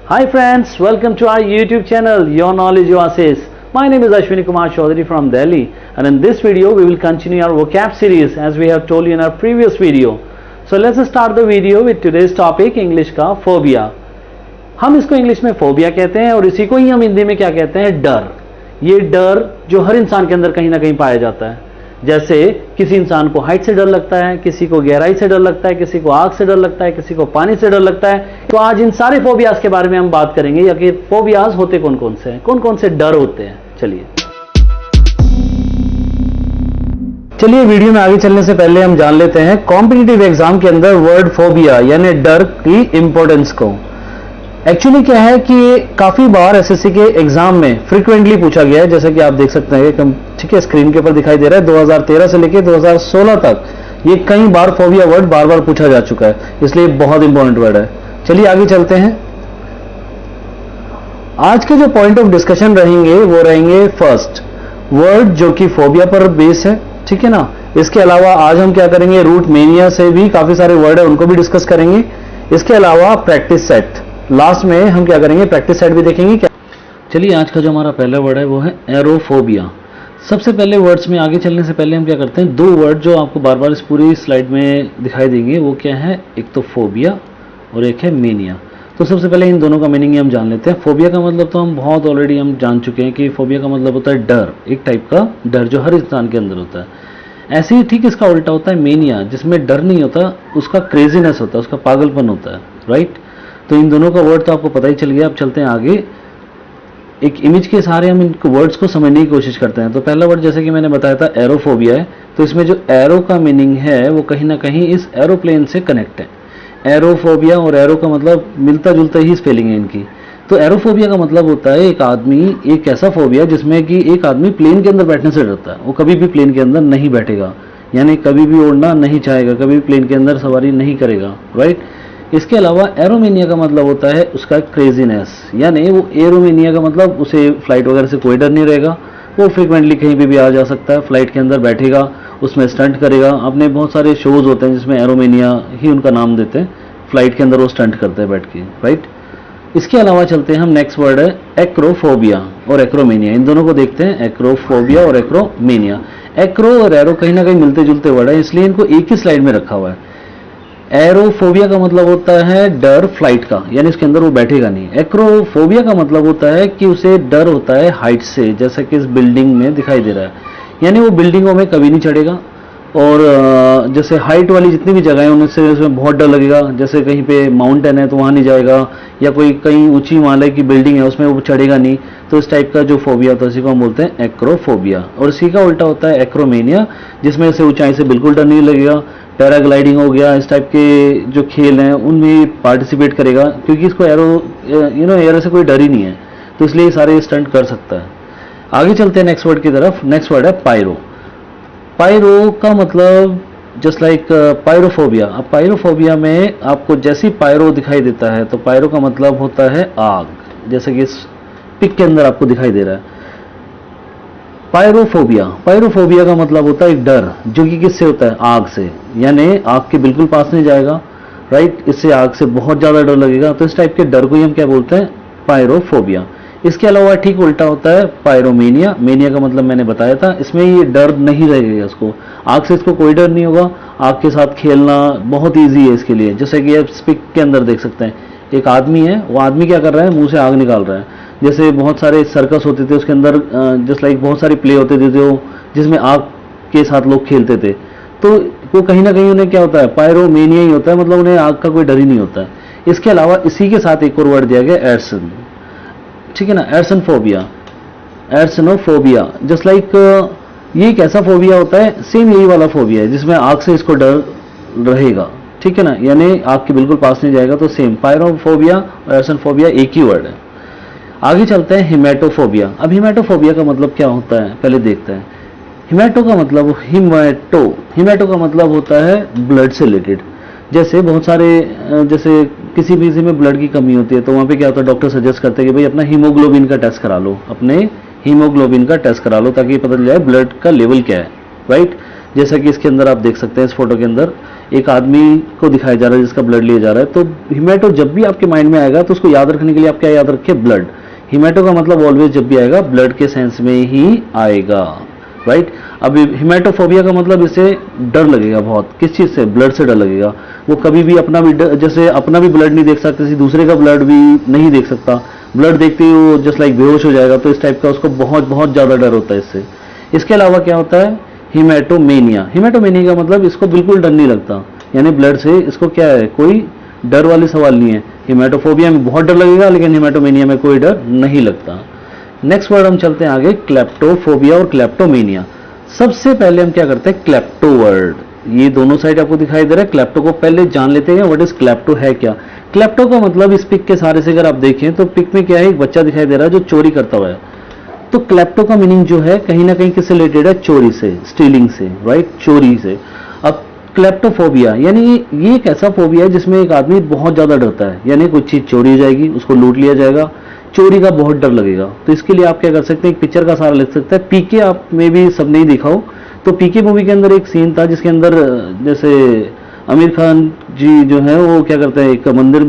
Hi friends, welcome to our YouTube channel, Your Knowledge Oasis. My name is Ashwini Kumar Chaudhary from Delhi, and in this video we will continue our vocab series as we have told you in our previous video. So let's start the video with today's topic, English का phobia. हम इसको English में phobia कहते हैं और इसी को ही हम हिंदी में क्या कहते हैं, डर। ये डर जो हर इंसान के अंदर कहीं ना कहीं पाया जाता है। जैसे किसी इंसान को हाइट से डर लगता है, किसी को गहराई से डर लगता है, किसी को आग से डर लगता है, किसी को पानी से डर लगता है। तो आज इन सारे फोबियाज के बारे में हम बात करेंगे, या कि फोबियाज होते कौन कौन से हैं, कौन कौन से डर होते हैं। चलिए वीडियो में आगे चलने से पहले हम जान लेते हैं कॉम्पिटिटिव एग्जाम के अंदर वर्ड फोबिया यानी डर की इंपॉर्टेंस को। एक्चुअली क्या है कि काफी बार एसएससी के एग्जाम में फ्रीक्वेंटली पूछा गया है, जैसा कि आप देख सकते हैं, ठीक है, स्क्रीन के ऊपर दिखाई दे रहा है। 2013 से लेकर 2016 तक ये कई बार फोबिया वर्ड बार बार पूछा जा चुका है, इसलिए बहुत इंपॉर्टेंट वर्ड है। चलिए आगे चलते हैं। आज के जो पॉइंट ऑफ डिस्कशन रहेंगे वो रहेंगे फर्स्ट वर्ड जो कि फोबिया पर बेस है, ठीक है ना। इसके अलावा आज हम क्या करेंगे, रूट मेनिया से भी काफी सारे वर्ड है उनको भी डिस्कस करेंगे। इसके अलावा प्रैक्टिस सेट, लास्ट में हम क्या करेंगे, प्रैक्टिस सेट भी देखेंगे क्या। चलिए आज का जो हमारा पहला वर्ड है वो है एरोफोबिया। सबसे पहले वर्ड्स में आगे चलने से पहले हम क्या करते हैं, दो वर्ड जो आपको बार बार इस पूरी स्लाइड में दिखाई देंगे वो क्या है, एक तो फोबिया और एक है मेनिया। तो सबसे पहले इन दोनों का मीनिंग हम जान लेते हैं। फोबिया का मतलब तो हम बहुत ऑलरेडी हम जान चुके हैं कि फोबिया का मतलब होता है डर, एक टाइप का डर जो हर इंसान के अंदर होता है। ऐसे ही ठीक इसका उल्टा होता है मेनिया, जिसमें डर नहीं होता, उसका क्रेजीनेस होता है, उसका पागलपन होता है, राइट। तो इन दोनों का वर्ड तो आपको पता ही चल गया। अब चलते हैं आगे, एक इमेज के सहारे हम इन वर्ड्स को समझने की कोशिश करते हैं। तो पहला वर्ड जैसे कि मैंने बताया था एरोफोबिया है, तो इसमें जो एरो का मीनिंग है वो कहीं ना कहीं इस एरोप्लेन से कनेक्ट है। एरोफोबिया और एरो का मतलब मिलता जुलता ही स्पेलिंग है इनकी। तो एरोफोबिया का मतलब होता है एक आदमी, एक ऐसा फोबिया जिसमें कि एक आदमी प्लेन के अंदर बैठने से डरता है, वो कभी भी प्लेन के अंदर नहीं बैठेगा, यानी कभी भी उड़ना नहीं चाहेगा, कभी भी प्लेन के अंदर सवारी नहीं करेगा, राइट। इसके अलावा एरोमेनिया का मतलब होता है उसका क्रेजीनेस, यानी वो एरोमेनिया का मतलब उसे फ्लाइट वगैरह से कोई डर नहीं रहेगा, वो फ्रिक्वेंटली कहीं पे भी आ जा सकता है, फ्लाइट के अंदर बैठेगा, उसमें स्टंट करेगा। अपने बहुत सारे शोज होते हैं जिसमें एरोमेनिया ही उनका नाम देते हैं, फ्लाइट के अंदर वो स्टंट करते हैं बैठ के, राइट। इसके अलावा चलते हैं हम, नेक्स्ट वर्ड है एक्रोफोबिया और एक्रोमेनिया। इन दोनों को देखते हैं, एक्रोफोबिया और एक्रोमेनिया। एक्रो और एरो कहीं ना कहीं मिलते जुलते वर्ड है, इसलिए इनको एक ही स्लाइड में रखा हुआ है। एरोफोबिया का मतलब होता है डर फ्लाइट का, यानी इसके अंदर वो बैठेगा नहीं। एक्रोफोबिया का मतलब होता है कि उसे डर होता है हाइट से, जैसा कि इस बिल्डिंग में दिखाई दे रहा है, यानी वो बिल्डिंगों में कभी नहीं चढ़ेगा। और जैसे हाइट वाली जितनी भी जगह है उनसे उसमें बहुत डर लगेगा, जैसे कहीं पे माउंटेन है तो वहाँ नहीं जाएगा, या कोई कहीं ऊंची हिमालय की बिल्डिंग है उसमें वो चढ़ेगा नहीं। तो इस टाइप का जो फोबिया होता है उसी को हम बोलते हैं एक्रोफोबिया। और इसी का उल्टा होता है एक्रोमेनिया, जिसमें से ऊंचाई से बिल्कुल डर नहीं लगेगा। पैराग्लाइडिंग हो गया, इस टाइप के जो खेल हैं उनमें पार्टिसिपेट करेगा, क्योंकि इसको एरो से कोई डर ही नहीं है, तो इसलिए सारे स्टंट कर सकता है। आगे चलते हैं नेक्स्ट वर्ड की तरफ। नेक्स्ट वर्ड है पायरो। पायरो का मतलब जस्ट लाइक पायरोफोबिया। अब पायरोफोबिया में आपको जैसी पायरो दिखाई देता है, तो पायरो का मतलब होता है आग, जैसे कि इस पिक के अंदर आपको दिखाई दे रहा है। पायरोफोबिया, पायरोफोबिया का मतलब होता है एक डर जो कि किससे होता है, आग से, यानी आग के बिल्कुल पास नहीं जाएगा, राइट। इससे आग से बहुत ज्यादा डर लगेगा, तो इस टाइप के डर को ही हम क्या बोलते हैं, पायरोफोबिया। इसके अलावा ठीक उल्टा होता है पायरोमेनिया। मेनिया का मतलब मैंने बताया था, इसमें ये डर नहीं रहेगा इसको, आग से इसको कोई डर नहीं होगा। आग के साथ खेलना बहुत ईजी है इसके लिए, जैसे कि आप पिक के अंदर देख सकते हैं, एक आदमी है, वो आदमी क्या कर रहा है, मुंह से आग निकाल रहा है। जैसे बहुत सारे सर्कस होते थे, उसके अंदर जस्ट लाइक बहुत सारे प्ले होते थे जो जिसमें आग के साथ लोग खेलते थे, तो वो कहीं ना कहीं उन्हें क्या होता है, पायरोमेनिया ही होता है, मतलब उन्हें आग का कोई डर ही नहीं होता है। इसके अलावा इसी के साथ एक और वर्ड दिया गया एर्सन, ठीक है ना, एर्सनफोबिया, एर्सनोफोबिया। जस्ट लाइक ये एक ऐसा फोबिया होता है, सेम यही वाला फोबिया है जिसमें आग से इसको डर रहेगा, ठीक है ना, यानी आग के बिल्कुल पास नहीं जाएगा। तो सेम पायरोफोबिया और एर्सनफोबिया एक ही वर्ड है। आगे चलते हैं हिमेटोफोबिया। अब हिमेटोफोबिया का मतलब क्या होता है पहले देखते हैं। हिमेटो का मतलब हिमेटो का मतलब होता है ब्लड से रिलेटेड। जैसे बहुत सारे जैसे किसी भी में ब्लड की कमी होती है, तो वहाँ पे क्या होता है, डॉक्टर सजेस्ट करते हैं कि भाई अपना हीमोग्लोबिन का टेस्ट करा लो, अपने हीमोग्लोबिन का टेस्ट करा लो, ताकि पता चल जाए ब्लड का लेवल क्या है, राइट। जैसा कि इसके अंदर आप देख सकते हैं, इस फोटो के अंदर एक आदमी को दिखाया जा रहा है जिसका ब्लड लिया जा रहा है। तो हिमेटो जब भी आपके माइंड में आएगा तो उसको याद रखने के लिए आप क्या याद रखें, ब्लड। हिमेटो का मतलब ऑलवेज जब भी आएगा ब्लड के सेंस में ही आएगा, राइट। अब हिमेटोफोबिया का मतलब इसे डर लगेगा बहुत, किस चीज से, ब्लड से डर लगेगा। वो कभी भी अपना भी जैसे अपना भी ब्लड नहीं देख सकता, किसी दूसरे का ब्लड भी नहीं देख सकता, ब्लड देखते ही वो जस्ट लाइक बेहोश हो जाएगा। तो इस टाइप का उसको बहुत बहुत ज्यादा डर होता है इससे। इसके अलावा क्या होता है, हिमेटोमेनिया। हिमेटोमेनिया का मतलब इसको बिल्कुल डर नहीं लगता, यानी ब्लड से इसको क्या है, कोई डर वाली सवाल नहीं है। हिमेटोफोबिया में बहुत डर लगेगा, लेकिन हिमेटोमेनिया में कोई डर नहीं लगता। नेक्स्ट वर्ड हम चलते हैं आगे, क्लेप्टोफोबिया और क्लेप्टोमेनिया। सबसे पहले हम क्या करते हैं, क्लेप्टो वर्ड, ये दोनों साइड आपको दिखाई दे रहा है। क्लेप्टो को पहले जान लेते हैं, व्हाट इज क्लेप्टो है क्या। क्लेप्टो का मतलब इस पिक के सारे से अगर आप देखें तो पिक में क्या है, एक बच्चा दिखाई दे रहा है जो चोरी करता हुआ है। तो क्लेप्टो का मीनिंग जो है कहीं ना कहीं किससे रिलेटेड है, चोरी से, स्टीलिंग से, राइट, चोरी से। अब क्लेप्टोफोबिया यानी ये एक ऐसा फोबिया है जिसमें एक आदमी बहुत ज्यादा डरता है, यानी कुछ चीज चोरी हो जाएगी, उसको लूट लिया जाएगा, चोरी का बहुत डर लगेगा। तो इसके लिए आप क्या कर सकते हैं, एक पिक्चर का सहारा ले सकते हैं। पीके आप में भी सब नहीं दिखा हो, तो पीके मूवी के अंदर एक सीन था जिसके अंदर जैसे आमिर खान जी जो है वो क्या करते हैं, एक मंदिर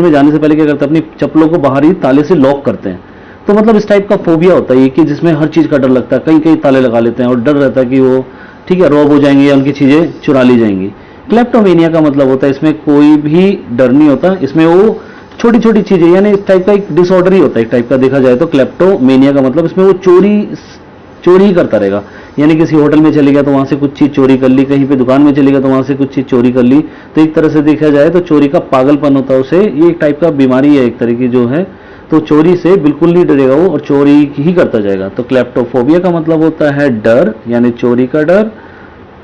में जाने से पहले क्या करते हैं, अपनी चप्पलों को बाहर ही ताले से लॉक करते हैं। तो मतलब इस टाइप का फोबिया होता है ये कि जिसमें हर चीज का डर लगता है, कहीं कहीं ताले लगा लेते हैं और डर रहता है कि वो ठीक है रॉब हो जाएंगे या उनकी चीजें चुरा ली जाएंगी। क्लेप्टोमेनिया का मतलब होता है इसमें कोई भी डर नहीं होता, इसमें वो छोटी छोटी चीजें, यानी इस टाइप का एक डिसऑर्डर ही होता है एक टाइप का देखा जाए तो। क्लेप्टोमेनिया का मतलब इसमें वो चोरी ही करता रहेगा, यानी किसी होटल में चले गया तो वहां से कुछ चीज चोरी कर ली, कहीं पे दुकान में चले गया तो वहां से कुछ चीज चोरी कर ली। तो एक तरह से देखा जाए तो चोरी का पागलपन होता है उसे, ये एक टाइप का बीमारी है एक तरह की जो है। तो चोरी से बिल्कुल नहीं डरेगा वो और चोरी ही करता जाएगा। तो क्लेप्टोफोबिया का मतलब होता है डर, यानी चोरी का डर,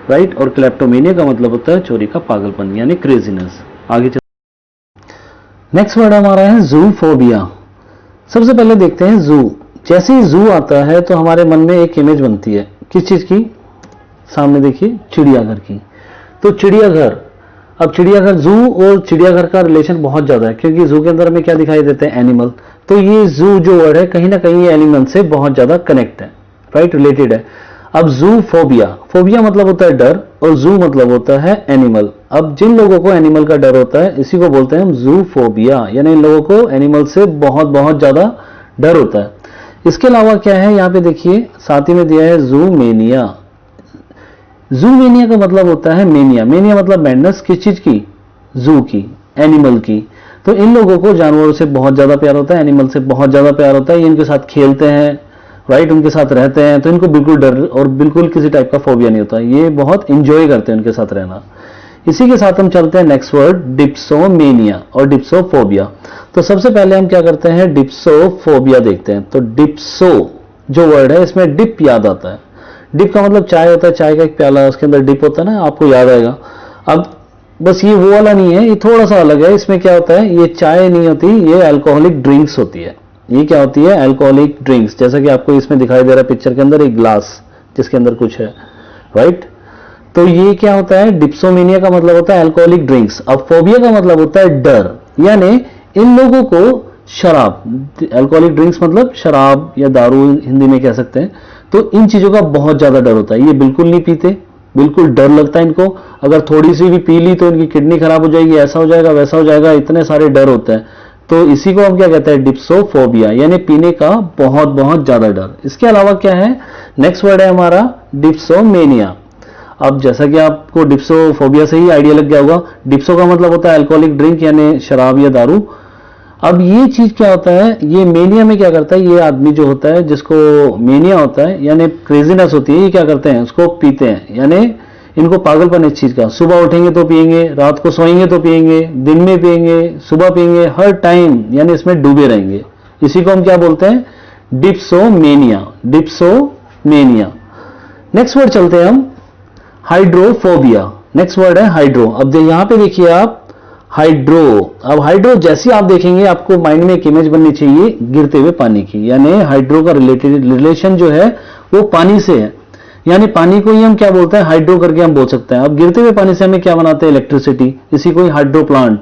राइट। और क्लेप्टोमेनिया का मतलब होता है चोरी का पागलपन, यानी क्रेजीनेस। आगे चल, नेक्स्ट वर्ड हमारा है जूफोबिया। सबसे पहले देखते हैं जू। जैसे ही जू आता है तो हमारे मन में एक इमेज बनती है, किस चीज की, सामने देखिए, चिड़ियाघर की। तो चिड़ियाघर, अब चिड़ियाघर, जू और चिड़ियाघर का रिलेशन बहुत ज्यादा है, क्योंकि जू के अंदर हमें क्या दिखाई देते हैं, एनिमल। तो ये जू जो वर्ड है कहीं ना कहीं ये एनिमल से बहुत ज्यादा कनेक्ट है, राइट, रिलेटेड है। अब जू फोबिया, फोबिया मतलब होता है डर और जू मतलब होता है एनिमल। अब जिन लोगों को एनिमल का डर होता है इसी को बोलते हैं हम जू फोबिया, यानी इन लोगों को एनिमल से बहुत बहुत ज्यादा डर होता है। इसके अलावा क्या है, यहाँ पे देखिए साथ ही में दिया है जूमेनिया। जूमेनिया का मतलब होता है मेनिया, मेनिया मतलब मैडनेस, किस चीज की, जू की, एनिमल की। तो इन लोगों को जानवरों से बहुत ज्यादा प्यार होता है, एनिमल से बहुत ज्यादा प्यार होता है, ये इनके साथ खेलते हैं, राइट, उनके साथ रहते हैं, तो इनको बिल्कुल डर और बिल्कुल किसी टाइप का फोबिया नहीं होता, ये बहुत इंजॉय करते हैं उनके साथ रहना। इसी के साथ हम चलते हैं नेक्स्ट वर्ड, डिप्सोमेनिया और डिप्सोफोबिया। तो सबसे पहले हम क्या करते हैं, डिप्सोफोबिया देखते हैं। तो डिप्सो जो वर्ड है इसमें डिप याद आता है। डिप का मतलब चाय होता है, चाय का एक प्याला, उसके अंदर डिप होता है ना, आपको याद आएगा। अब बस ये वो वाला नहीं है, ये थोड़ा सा अलग है। इसमें क्या होता है, ये चाय नहीं होती, ये अल्कोहलिक ड्रिंक्स होती है। ये क्या होती है, अल्कोहलिक ड्रिंक्स, जैसा कि आपको इसमें दिखाई दे रहा है पिक्चर के अंदर, एक ग्लास जिसके अंदर कुछ है, राइट। तो ये क्या होता है, डिप्सोमेनिया का मतलब होता है अल्कोहलिक ड्रिंक्स। अब फोबिया का मतलब होता है डर, यानी इन लोगों को शराब, अल्कोहलिक ड्रिंक्स मतलब शराब या दारू हिंदी में कह सकते हैं, तो इन चीजों का बहुत ज्यादा डर होता है। ये बिल्कुल नहीं पीते, बिल्कुल डर लगता है इनको, अगर थोड़ी सी भी पी ली तो इनकी किडनी खराब हो जाएगी, ऐसा हो जाएगा वैसा हो जाएगा, इतने सारे डर होते हैं। तो इसी को हम क्या कहते हैं, डिप्सोफोबिया, यानी पीने का बहुत बहुत ज्यादा डर। इसके अलावा क्या है, नेक्स्ट वर्ड है हमारा डिप्सोमेनिया। अब जैसा कि आपको डिप्सोफोबिया से ही आइडिया लग गया होगा, डिप्सो का मतलब होता है अल्कोहलिक ड्रिंक, यानी शराब या दारू। अब ये चीज क्या होता है, ये मेनिया में क्या करता है, ये आदमी जो होता है जिसको मेनिया होता है यानी क्रेजीनेस होती है, ये क्या करते हैं, उसको पीते हैं, यानी इनको पागलपन इस चीज का। सुबह उठेंगे तो पिएंगे, रात को सोएंगे तो पिएंगे, दिन में पिएंगे, सुबह पिएंगे, हर टाइम यानी इसमें डूबे रहेंगे। इसी को हम क्या बोलते हैं, डिप्सोमेनिया, डिप्सोमेनिया। नेक्स्ट वर्ड चलते हैं हम, हाइड्रोफोबिया। नेक्स्ट वर्ड है हाइड्रो। अब यहां पे देखिए आप, हाइड्रो। अब हाइड्रो जैसे आप देखेंगे आपको माइंड में एक इमेज बननी चाहिए गिरते हुए पानी की, यानी हाइड्रो का रिलेशन जो है वो पानी से है, यानी पानी को ही हम क्या बोलते हैं, हाइड्रो करके हम बोल सकते हैं। अब गिरते हुए पानी से हमें क्या बनाते हैं, इलेक्ट्रिसिटी, इसी को ही हाइड्रो प्लांट,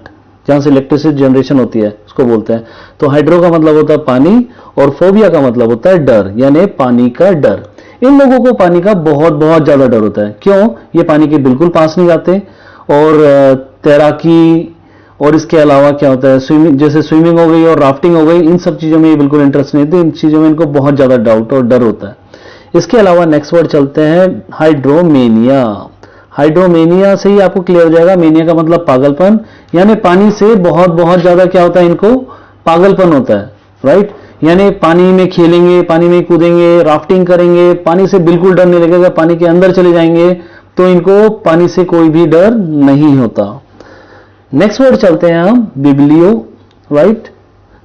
जहां से इलेक्ट्रिसिटी जनरेशन होती है, उसको बोलते हैं। तो हाइड्रो का मतलब होता है पानी और फोबिया का मतलब होता है डर, यानी पानी का डर। इन लोगों को पानी का बहुत बहुत ज्यादा डर होता है। क्यों? ये पानी के बिल्कुल पास नहीं जाते, और तैराकी और इसके अलावा क्या होता है, स्विमिंग, जैसे स्विमिंग हो गई और राफ्टिंग हो गई, इन सब चीजों में ये बिल्कुल इंटरेस्ट नहीं देते। इन चीजों में इनको बहुत ज्यादा डाउट और डर होता है। इसके अलावा नेक्स्ट वर्ड चलते हैं हाइड्रोमेनिया। हाइड्रोमेनिया से ही आपको क्लियर हो जाएगा, मेनिया का मतलब पागलपन, यानी पानी से बहुत बहुत ज्यादा क्या होता है, इनको पागलपन होता है, राइट। यानी पानी में खेलेंगे, पानी में कूदेंगे, राफ्टिंग करेंगे, पानी से बिल्कुल डर नहीं लगेगा, पानी के अंदर चले जाएंगे तो इनको पानी से कोई भी डर नहीं होता। नेक्स्ट वर्ड चलते हैं हम बिब्लियो, राइट,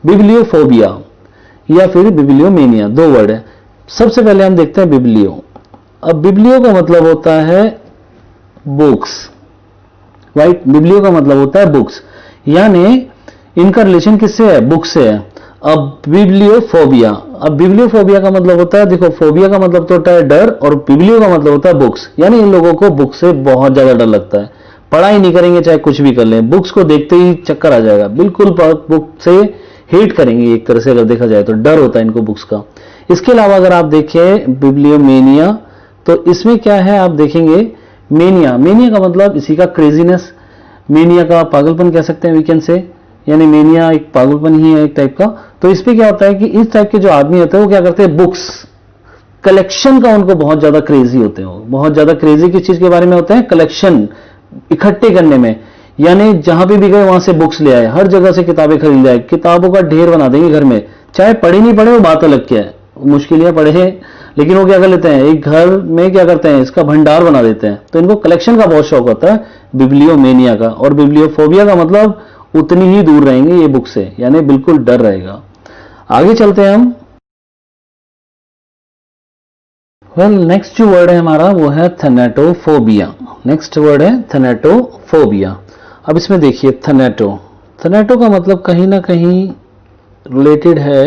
बिब्लियोफोबिया या फिर बिब्लियोमेनिया, दो वर्ड है। सबसे पहले हम देखते हैं बिब्लियो। अब बिब्लियो का मतलब होता है बुक्स, राइट। बिब्लियो का मतलब होता है बुक्स, यानी इनका रिलेशन किससे है? बुक से है। अब बिब्लियोफोबिया, अब बिब्लियोफोबिया का मतलब होता है, देखो फोबिया का मतलब तो होता है डर, और बिब्लियो का मतलब होता है बुक्स, यानी इन लोगों को बुक से बहुत ज्यादा डर लगता है। पढ़ाई नहीं करेंगे चाहे कुछ भी कर लें, बुक्स को देखते ही चक्कर आ जाएगा, बिल्कुल बुक से हेट करेंगे एक तरह से, अगर देखा जाए तो डर होता है इनको बुक्स का। इसके अलावा अगर आप देखें बिब्लियोमेनिया, तो इसमें क्या है आप देखेंगे, मेनिया, मेनिया का मतलब इसी का क्रेजीनेस, मेनिया का पागलपन कह सकते हैं, वीकेंड से, यानी मेनिया एक पागलपन ही है एक टाइप का। तो इस पे क्या होता है कि इस टाइप के जो आदमी होते हैं वो क्या करते हैं, बुक्स कलेक्शन का उनको बहुत ज्यादा क्रेजी होते हैं। वो बहुत ज्यादा क्रेजी किस चीज के बारे में होते हैं? कलेक्शन इकट्ठे करने में, यानी जहां पे भी गए वहां से बुक्स ले आए, हर जगह से किताबें खरीद लाए, किताबों का ढेर बना देंगे घर में, चाहे पढ़े नहीं पढ़े वो बात अलग क्या है, मुश्किल है पढ़े हैं, लेकिन वो क्या कर लेते हैं, एक घर में क्या करते हैं, इसका भंडार बना देते हैं। तो इनको कलेक्शन का बहुत शौक होता है बिब्लियोमेनिया का। और बिब्लियोफोबिया का मतलब उतनी ही दूर रहेंगे ये बुक से, यानी बिल्कुल डर रहेगा। आगे चलते हैं हम। नेक्स्ट जो वर्ड है हमारा वो है थैनेटोफोबिया। नेक्स्ट वर्ड है थैनेटोफोबिया। अब इसमें देखिए थैनेटो, थैनेटो का मतलब कहीं ना कहीं रिलेटेड है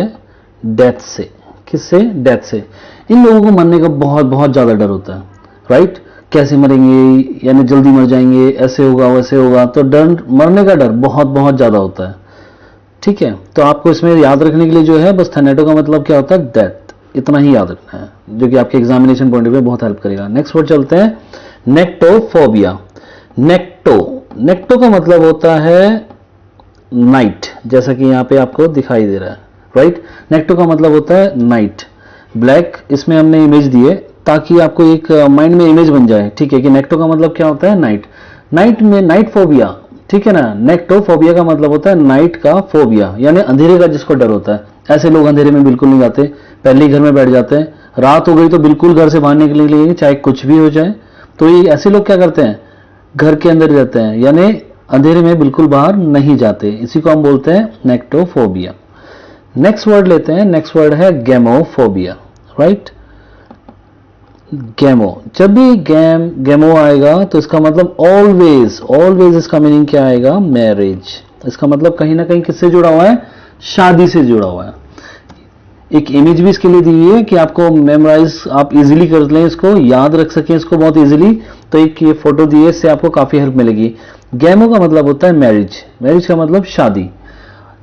डेथ से। किससे? डेथ से। इन लोगों को मरने का बहुत बहुत ज्यादा डर होता है, राइट। कैसे मरेंगे, यानी जल्दी मर जाएंगे, ऐसे होगा वैसे होगा, तो डर, मरने का डर बहुत बहुत ज्यादा होता है, ठीक है। तो आपको इसमें याद रखने के लिए जो है बस थैनेटो का मतलब क्या होता है, डेथ, इतना ही याद रखना है, जो कि आपके एग्जामिनेशन पॉइंट ऑफ व्यू बहुत हेल्प करेगा। नेक्स्ट वर्ड चलते हैं नेक्टोफोबिया। नेक्टो, नेक्टो का मतलब होता है नाइट, जैसा कि यहां पे आपको दिखाई दे रहा है, राइट। नेक्टो का मतलब होता है नाइट, ब्लैक, इसमें हमने इमेज दी है ताकि आपको एक माइंड में इमेज बन जाए, ठीक है, कि नेक्टो का मतलब क्या होता है, नाइट। नाइट में नाइट फोबिया, ठीक है ना। नेक्टोफोबिया का मतलब होता है नाइट का फोबिया, यानी अंधेरे का जिसको डर होता है। ऐसे लोग अंधेरे में बिल्कुल नहीं जाते, पहले ही घर में बैठ जाते हैं, रात हो गई तो बिल्कुल घर से बाहर निकलने के लिए चाहे कुछ भी हो जाए। तो ये ऐसे लोग क्या करते हैं, घर के अंदर रहते हैं, यानी अंधेरे में बिल्कुल बाहर नहीं जाते, इसी को हम बोलते हैं नेक्टोफोबिया। नेक्स्ट वर्ड लेते हैं, नेक्स्ट वर्ड है गेमोफोबिया, राइट। गेमो, जब भी गेमो आएगा तो इसका मतलब ऑलवेज, ऑलवेज इसका मीनिंग क्या आएगा, मैरिज। इसका मतलब कहीं ना कहीं किससे जुड़ा हुआ है, शादी से जुड़ा हुआ है। एक इमेज भी इसके लिए दी हुई है कि आपको मेमोराइज आप इजीली कर लें, इसको याद रख सकें इसको बहुत इजीली। तो एक ये फोटो दी है, इससे आपको काफी हेल्प मिलेगी। गेमो का मतलब होता है मैरिज, मैरिज का मतलब शादी।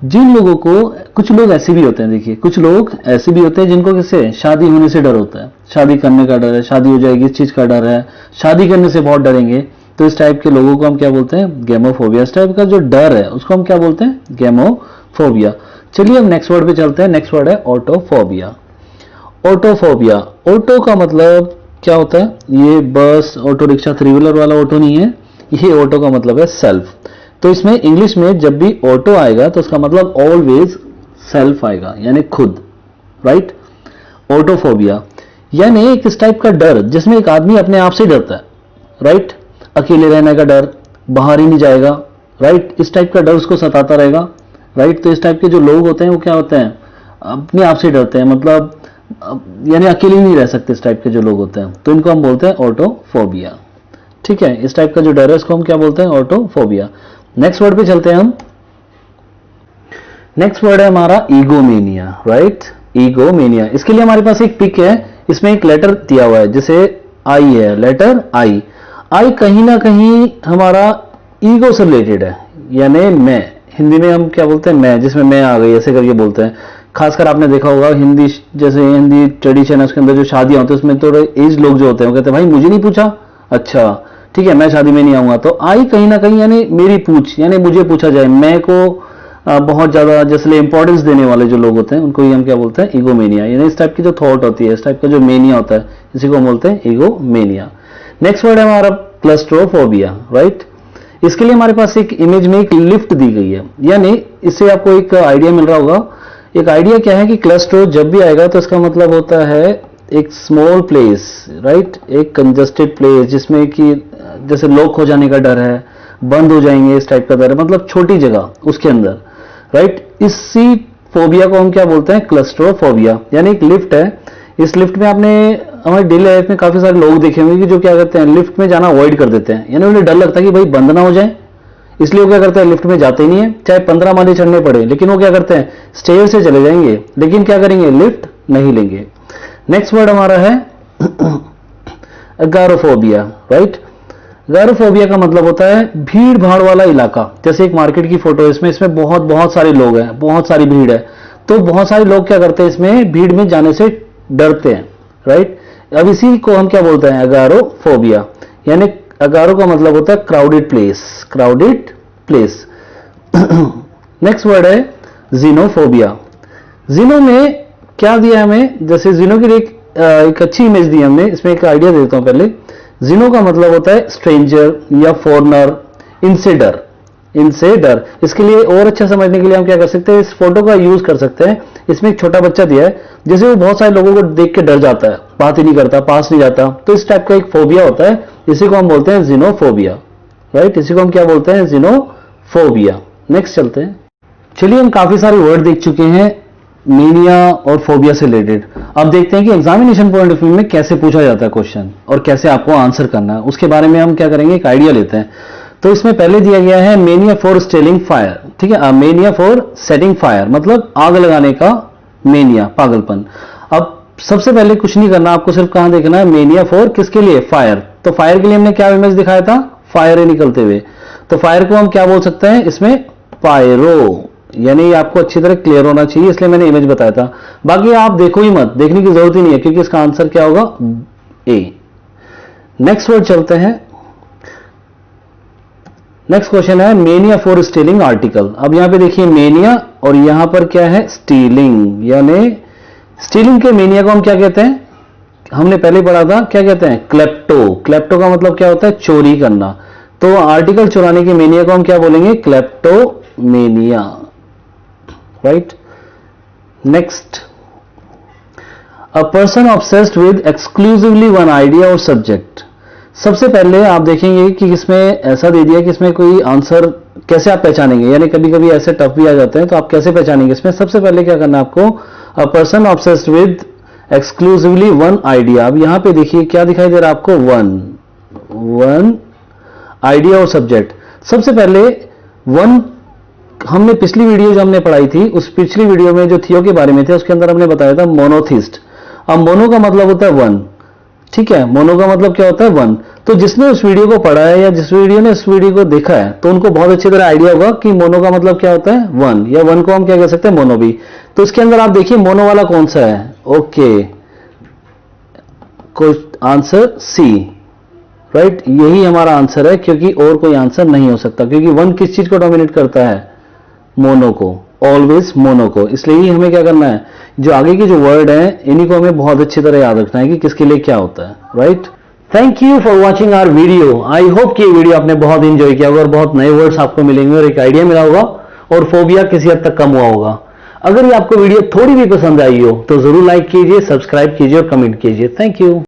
जिन लोगों को, कुछ लोग ऐसे भी होते हैं, देखिए कुछ लोग ऐसे भी होते हैं जिनको किससे, शादी होने से डर होता है, शादी करने का डर है, शादी हो जाएगी इस चीज का डर है, शादी करने से बहुत डरेंगे। तो इस टाइप के लोगों को हम क्या बोलते हैं, गेमोफोबिया। इस टाइप का जो डर है उसको हम क्या बोलते हैं, गेमोफोबिया। चलिए हम नेक्स्ट वर्ड पे चलते हैं। नेक्स्ट वर्ड है ऑटोफोबिया। ऑटोफोबिया, ऑटो का मतलब क्या होता है, ये बस, ऑटो रिक्शा, थ्री व्हीलर वाला ऑटो नहीं है, ये ऑटो का मतलब है सेल्फ। तो इसमें इंग्लिश में जब भी ऑटो आएगा तो उसका मतलब ऑलवेज सेल्फ आएगा, यानी खुद, राइट। ऑटोफोबिया यानी एक इस टाइप का डर जिसमें एक आदमी अपने आप से डरता है, राइट। अकेले रहने का डर, बाहर ही नहीं जाएगा, राइट। इस टाइप का डर उसको सताता रहेगा, राइट। तो इस टाइप के जो लोग होते हैं वो क्या होते हैं, अपने आप से डरते हैं, मतलब यानी अकेले नहीं रह सकते, इस टाइप के जो लोग होते हैं, तो इनको हम बोलते हैं ऑटोफोबिया, ठीक है। इस टाइप का जो डर है इसको हम क्या बोलते हैं, ऑटोफोबिया। नेक्स्ट वर्ड पे चलते हैं हम। नेक्स्ट वर्ड है हमारा ईगोमेनिया, राइट। ईगोमेनिया, इसके लिए हमारे पास एक पिक है, इसमें एक लेटर दिया हुआ है, जैसे आई है, लेटर आई। आई कहीं ना कहीं हमारा ईगो से रिलेटेड है, यानी मैं, हिंदी में हम क्या बोलते हैं, मैं, जिसमें मैं आ गई, ऐसे करके बोलते हैं। खासकर आपने देखा होगा हिंदी, जैसे हिंदी ट्रेडिशन है उसके अंदर जो शादियां होती है उसमें तो एज लोग जो होते हैं वो कहते हैं भाई मुझे नहीं पूछा, अच्छा ठीक है मैं शादी में नहीं आऊंगा। तो आई कहीं ना कहीं यानी मेरी पूछ, यानी मुझे पूछा जाए, मैं को बहुत ज्यादा जैसे इंपॉर्टेंस देने वाले जो लोग होते हैं उनको ही हम क्या बोलते हैं, ईगोमेनिया। यानी इस टाइप की जो थॉट होती है, इस टाइप का जो मेनिया होता है, इसी को हम बोलते हैं ईगोमेनिया। नेक्स्ट वर्ड है हमारा क्लस्ट्रोफोबिया, राइट। इसके लिए हमारे पास एक इमेज में एक लिफ्ट दी गई है, यानी इससे आपको एक आइडिया मिल रहा होगा। एक आइडिया क्या है कि क्लस्ट्रो जब भी आएगा तो इसका मतलब होता है एक स्मॉल प्लेस, राइट, एक कंजस्टेड प्लेस जिसमें कि जैसे लॉक हो जाने का डर है, बंद हो जाएंगे इस टाइप का डर है, मतलब छोटी जगह उसके अंदर, राइट। इसी फोबिया को हम क्या बोलते हैं, क्लस्ट्रोफोबिया। यानी एक लिफ्ट है, इस लिफ्ट में आपने हमारे डेली लाइफ में काफी सारे लोग देखे होंगे कि जो क्या करते हैं, लिफ्ट में जाना अवॉइड कर देते हैं, यानी उन्हें डर लगता है कि भाई बंद ना हो जाए, इसलिए वो क्या करते हैं, लिफ्ट में जाते ही नहीं है, चाहे 15 माले चढ़ने पड़े, लेकिन वो क्या करते हैं, स्टेयर से चले जाएंगे, लेकिन क्या करेंगे, लिफ्ट नहीं लेंगे। नेक्स्ट वर्ड हमारा है एगारोफोबिया, राइट। एगारोफोबिया का मतलब होता है भीड़ भाड़ वाला इलाका। जैसे एक मार्केट की फोटो है, इसमें बहुत सारे लोग हैं, बहुत सारी भीड़ है, तो बहुत सारे लोग क्या करते हैं, इसमें भीड़ में जाने से डरते हैं, राइट। अब इसी को हम क्या बोलते हैं, एगारोफोबिया। यानी एगारो का मतलब होता है crowded place, crowded place. Next word है जीनोफोबिया। जीनो में क्या दिया हमें, जैसे जीनो के लिए एक अच्छी इमेज दी हमने, इसमें एक आइडिया देता हूं पहले। जीनो का मतलब होता है स्ट्रेंजर या फॉरनर, इनसे डर, इनसे डर। इसके लिए और अच्छा समझने के लिए हम क्या कर सकते हैं, इस फोटो का यूज कर सकते हैं। इसमें एक छोटा बच्चा दिया है, जैसे वो बहुत सारे लोगों को देख के डर जाता है, बात ही नहीं करता, पास नहीं जाता, तो इस टाइप का एक फोबिया होता है, इसी को हम बोलते हैं जीनोफोबिया, राइट। इसी को हम क्या बोलते हैं, जीनोफोबिया। नेक्स्ट चलते हैं। चलिए हम काफी सारे वर्ड देख चुके हैं मेनिया और फोबिया से रिलेटेड। अब देखते हैं कि एग्जामिनेशन पॉइंट ऑफ व्यू में कैसे पूछा जाता है क्वेश्चन और कैसे आपको आंसर करना है, उसके बारे में हम क्या करेंगे, एक आइडिया लेते हैं। तो इसमें पहले दिया गया है मेनिया फॉर स्टेलिंग फायर, ठीक है, मेनिया फॉर सेटिंग फायर, मतलब आग लगाने का मेनिया, पागलपन। अब सबसे पहले कुछ नहीं करना, आपको सिर्फ कहां देखना है, मेनिया फॉर किसके लिए, फायर। तो फायर के लिए हमने क्या इमेज दिखाया था, फायर निकलते हुए, तो फायर को हम क्या बोल सकते हैं, इसमें पायरो। यानी आपको अच्छी तरह क्लियर होना चाहिए, इसलिए मैंने इमेज बताया था। बाकी आप देखो ही मत, देखने की जरूरत ही नहीं है, क्योंकि इसका आंसर क्या होगा, ए। नेक्स्ट वर्ड चलते हैं। नेक्स्ट क्वेश्चन है मेनिया फॉर स्टीलिंग आर्टिकल। अब यहां पे देखिए मेनिया और यहां पर क्या है, स्टीलिंग। यानी स्टीलिंग के मेनिया को हम क्या कहते हैं, हमने पहले पढ़ा था, क्या कहते हैं, क्लेप्टो। क्लेप्टो का मतलब क्या होता है, चोरी करना। तो आर्टिकल चुराने के मेनिया को हम क्या बोलेंगे, kleptomania, right. Next, a person obsessed with exclusively one idea और सब्जेक्ट। सबसे पहले आप देखेंगे कि इसमें ऐसा दे दिया कि इसमें कोई आंसर कैसे आप पहचानेंगे, यानी कभी कभी ऐसे टफ भी आ जाते हैं, तो आप कैसे पहचानेंगे इसमें। सबसे पहले क्या करना है आपको, a person obsessed with exclusively one idea. अब यहां पे देखिए क्या दिखाई दे रहा है आपको, वन आइडिया और सब्जेक्ट। सबसे पहले वन, हमने पिछली वीडियो जो हमने पढ़ाई थी, उस पिछली वीडियो में जो थियो के बारे में थे, उसके अंदर हमने बताया था मोनोथिस्ट। अब मोनो का मतलब होता है वन, ठीक है, मोनो का मतलब क्या होता है, वन। तो जिसने उस वीडियो को पढ़ा है या जिस वीडियो ने इस वीडियो को देखा है, तो उनको बहुत अच्छी तरह आइडिया होगा कि मोनो का मतलब क्या होता है, वन, या वन को हम क्या कह सकते हैं, मोनो भी। तो इसके अंदर आप देखिए मोनो वाला कौन सा है, ओके, आंसर सी, राइट। यही हमारा आंसर है, क्योंकि और कोई आंसर नहीं हो सकता, क्योंकि वन किस चीज को डोमिनेट करता है, मोनो को, ऑलवेज मोनो को। इसलिए ही हमें क्या करना है, जो आगे के जो वर्ड हैं इन्हीं को हमें बहुत अच्छी तरह याद रखना है कि किसके लिए क्या होता है, right. Thank you for watching our video. I hope कि ये वीडियो आपने बहुत एंजॉय किया होगा और बहुत नए वर्ड्स आपको मिलेंगे और एक आइडिया मिला होगा और फोबिया किसी हद तक कम हुआ होगा। अगर ये आपको वीडियो थोड़ी भी पसंद आई हो तो जरूर लाइक कीजिए, सब्सक्राइब कीजिए और कमेंट कीजिए। Thank you.